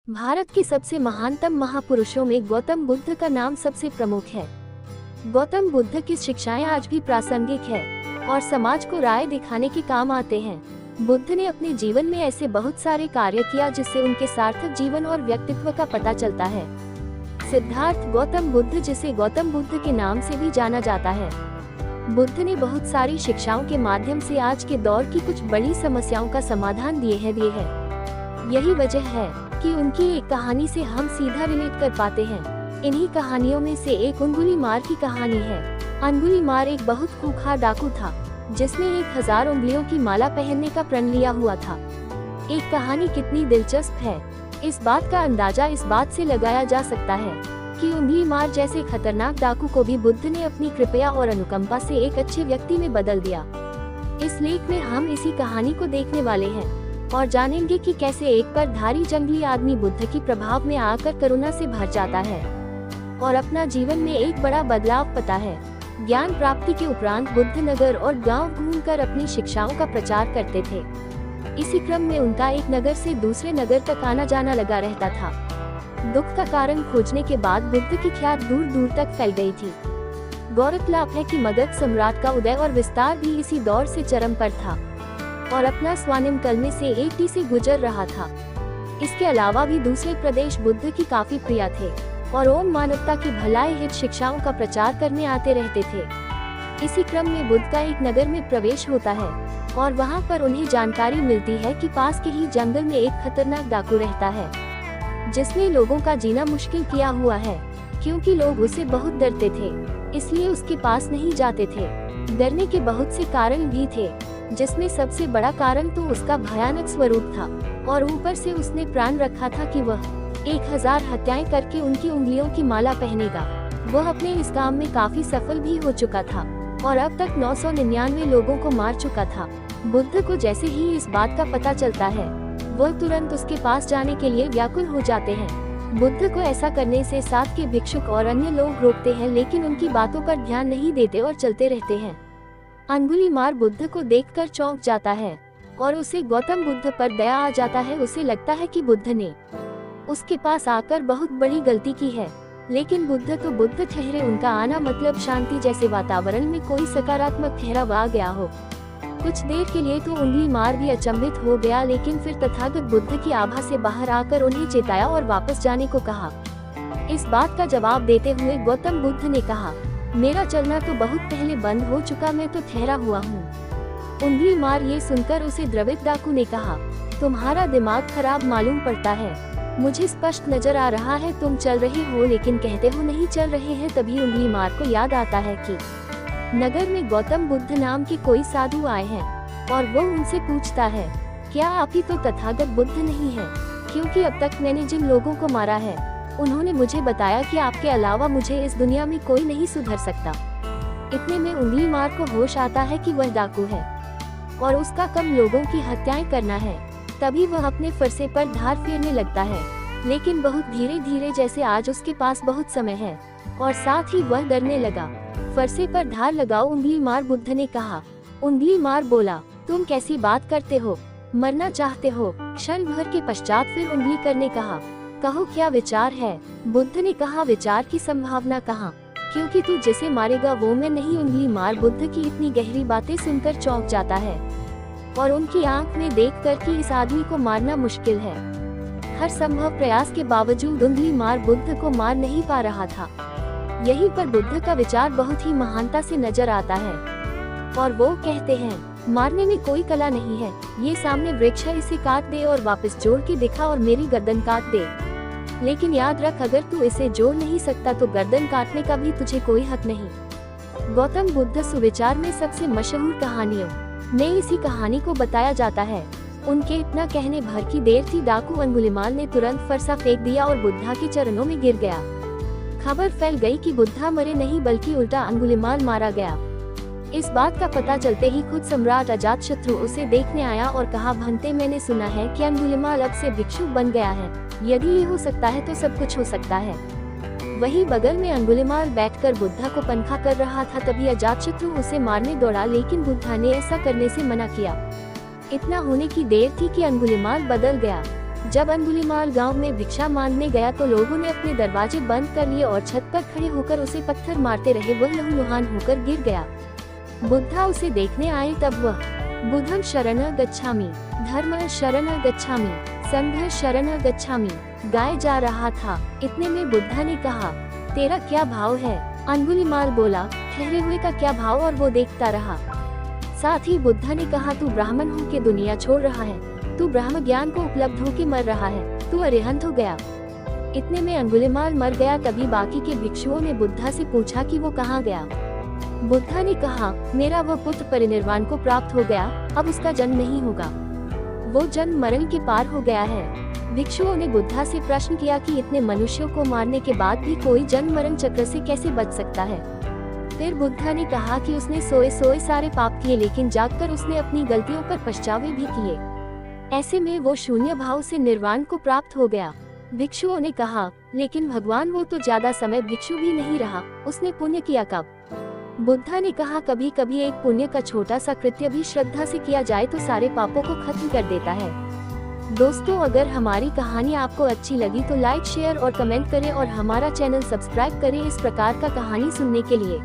भारत के सबसे महानतम महापुरुषों में गौतम बुद्ध का नाम सबसे प्रमुख है। गौतम बुद्ध की शिक्षाएं आज भी प्रासंगिक है और समाज को राय दिखाने के काम आते हैं। बुद्ध ने अपने जीवन में ऐसे बहुत सारे कार्य किया जिससे उनके सार्थक जीवन और व्यक्तित्व का पता चलता है। सिद्धार्थ गौतम बुद्ध, जिसे गौतम बुद्ध के नाम से भी जाना जाता है, बुद्ध ने बहुत सारी शिक्षाओं के माध्यम से आज के दौर की कुछ बड़ी समस्याओं का समाधान दिए हैं। यही वजह है कि उनकी एक कहानी से हम सीधा रिलेट कर पाते हैं। इन्हीं कहानियों में से एक अंगुलीमार की कहानी है। अंगुलीमार एक बहुत खूंखार डाकू था जिसने 1000 उंगलियों की माला पहनने का प्रण लिया हुआ था। एक कहानी कितनी दिलचस्प है, इस बात का अंदाजा इस बात से लगाया जा सकता है कि अंगुलीमार जैसे खतरनाक डाकू को भी बुद्ध ने अपनी कृपया और अनुकंपा से एक अच्छे व्यक्ति में बदल दिया। इस लेख में हम इसी कहानी को देखने वाले हैं और जानेंगे कि कैसे एक परधारी जंगली आदमी बुद्ध की प्रभाव में आकर करुणा से भर जाता है और अपना जीवन में एक बड़ा बदलाव पाता है। ज्ञान प्राप्ति के उपरांत बुद्ध नगर और गांव घूमकर अपनी शिक्षाओं का प्रचार करते थे। इसी क्रम में उनका एक नगर से दूसरे नगर तक आना जाना लगा रहता था। दुख का कारण खोजने के बाद बुद्ध की ख्यात दूर दूर तक फैल गई थी। गौरतलब है कि मगध सम्राट का उदय और विस्तार भी इसी दौर से चरम पर था और अपना स्वर्णिम काल में से एक से गुजर रहा था। इसके अलावा भी दूसरे प्रदेश बुद्ध की काफी प्रिय थे और ओम मानवता की भलाई हित शिक्षाओं का प्रचार करने आते रहते थे। इसी क्रम में बुद्ध का एक नगर में प्रवेश होता है और वहां पर उन्हें जानकारी मिलती है कि पास के ही जंगल में एक खतरनाक डाकू रहता है जिसने लोगों का जीना मुश्किल किया हुआ है। क्योंकि लोग उसे बहुत डरते थे, इसलिए उसके पास नहीं जाते थे। डरने के बहुत से कारण भी थे, जिसमें सबसे बड़ा कारण तो उसका भयानक स्वरूप था और ऊपर से उसने प्रण रखा था कि वह 1000 हत्याएं करके उनकी उंगलियों की माला पहनेगा। वह अपने इस काम में काफी सफल भी हो चुका था और अब तक 999 लोगों को मार चुका था। बुद्ध को जैसे ही इस बात का पता चलता है, वह तुरंत उसके पास जाने के लिए व्याकुल हो जाते हैं। बुद्ध को ऐसा करने से साथ के भिक्षुक और अन्य लोग रोकते हैं, लेकिन उनकी बातों पर ध्यान नहीं देते और चलते रहते हैं। अंगुलीमार बुद्ध को देखकर चौंक जाता है और उसे गौतम बुद्ध पर दया आ जाता है। उसे लगता है कि बुद्ध ने उसके पास आकर बहुत बड़ी गलती की है, लेकिन बुद्ध तो बुद्ध ठहरे। उनका आना मतलब शांति जैसे वातावरण में कोई सकारात्मक ठहराव आ गया हो। कुछ देर के लिए तो अंगुलीमार भी अचंभित हो गया, लेकिन फिर तथागत बुद्ध की आभा से बाहर आकर उन्हें चेताया और वापस जाने को कहा। इस बात का जवाब देते हुए गौतम बुद्ध ने कहा, मेरा चलना तो बहुत पहले बंद हो चुका, मैं तो ठहरा हुआ हूँ। अंगुलीमार ये सुनकर उसे द्रवित डाकू ने कहा, तुम्हारा दिमाग खराब मालूम पड़ता है। मुझे स्पष्ट नजर आ रहा है तुम चल रहे हो, लेकिन कहते हो नहीं चल रहे हैं। तभी अंगुलीमार को याद आता है कि नगर में गौतम बुद्ध नाम के कोई साधु आए हैं और वो उनसे पूछता है, क्या आप ही तो तथागत बुद्ध नहीं है? क्योंकि अब तक मैंने जिन लोगों को मारा है, उन्होंने मुझे बताया कि आपके अलावा मुझे इस दुनिया में कोई नहीं सुधर सकता। इतने में अंगुलीमार को होश आता है कि वह डाकू है और उसका कम लोगों की हत्याएं करना है। तभी वह अपने फरसे पर धार फेरने लगता है, लेकिन बहुत धीरे धीरे, जैसे आज उसके पास बहुत समय है और साथ ही वह डरने लगा। फरसे पर धार लगाओ, अंगुलीमार बुद्ध ने कहा। अंगुलीमार बोला, तुम कैसी बात करते हो? मरना चाहते हो? क्षण भर के पश्चात फिर उंगली करने कहा, कहो क्या विचार है? बुद्ध ने कहा, विचार की संभावना कहाँ, क्योंकि तू जिसे मारेगा वो मैं नहीं। अंगुलीमार बुद्ध की इतनी गहरी बातें सुनकर चौंक जाता है और उनकी आंख में देखकर कि इस आदमी को मारना मुश्किल है। हर संभव प्रयास के बावजूद अंगुलीमार बुद्ध को मार नहीं पा रहा था। यहीं पर बुद्ध का विचार बहुत ही महानता से नजर आता है और वो कहते हैं, मारने में कोई कला नहीं है। ये सामने वृक्ष है, इसे काट दे और वापस जोड़ के दिखा और मेरी गर्दन काट दे। लेकिन याद रख, अगर तू इसे जोड़ नहीं सकता तो गर्दन काटने का भी तुझे कोई हक नहीं। गौतम बुद्ध सुविचार में सबसे मशहूर कहानियों में इसी कहानी को बताया जाता है। उनके इतना कहने भर की देर थी, डाकू अंगुलीमार ने तुरंत फरसा फेंक दिया और बुद्धा के चरणों में गिर गया। खबर फैल गई कि बुद्धा मरे नहीं, बल्कि उल्टा अंगुलीमार मारा गया। इस बात का पता चलते ही खुद सम्राट अजातशत्रु उसे देखने आया और कहा, भंते मैंने सुना है कि अंगुलीमार अब से भिक्षुक बन गया है। यदि ये हो सकता है तो सब कुछ हो सकता है। वहीं बगल में अंगुलीमार बैठकर बुद्धा को पनखा कर रहा था। तभी अजातशत्रु उसे मारने दौड़ा, लेकिन बुद्धा ने ऐसा करने से मना किया। इतना होने की देर थी कि अंगुलीमार बदल गया जब अंगुलीमाल गांव में भिक्षा मांगने गया तो लोगों ने अपने दरवाजे बंद कर लिए और छत पर खड़े होकर उसे पत्थर मारते रहे। वह लहूलुहान होकर गिर गया। बुद्धा उसे देखने आए तब वह बुद्धं शरणं गच्छामि, धर्मं शरणं गच्छामि, संघं शरणं गच्छामि गाए जा रहा था। इतने में बुद्धा ने कहा, तेरा क्या भाव है? अंगुलीमाल बोला, ठहरे हुए का क्या भाव? और वो देखता रहा। साथ ही बुद्धा ने कहा, तू ब्राह्मण हो के दुनिया छोड़ रहा है, तू ब्रह्म ज्ञान को उपलब्ध हो के मर रहा है, तू अरिहंत हो गया। इतने में अंगुलीमाल मर गया। तभी बाकी के भिक्षुओं ने बुद्धा से पूछा कि वो कहाँ गया। बुद्धा ने कहा, मेरा वह पुत्र परिनिर्वाण को प्राप्त हो गया, अब उसका जन्म नहीं होगा, वो जन्म मरण के पार हो गया है। भिक्षुओं ने बुद्धा से प्रश्न किया कि इतने मनुष्यों को मारने के बाद भी कोई जन्म मरण चक्र से कैसे बच सकता है। फिर बुद्धा ने कहा कि उसने सोए सोए सारे पाप किए, लेकिन जागकर उसने अपनी गलतियों पर पछतावे भी किए। ऐसे में वो शून्य भाव से निर्वाण को प्राप्त हो गया। भिक्षुओं ने कहा, लेकिन भगवान वो तो ज्यादा समय भिक्षु भी नहीं रहा, उसने पुण्य किया कब? बुद्धा ने कहा, कभी कभी एक पुण्य का छोटा सा कृत्य भी श्रद्धा से किया जाए तो सारे पापों को खत्म कर देता है। दोस्तों, अगर हमारी कहानी आपको अच्छी लगी तो लाइक, शेयर और कमेंट करें और हमारा चैनल सब्सक्राइब करें इस प्रकार का कहानी सुनने के लिए।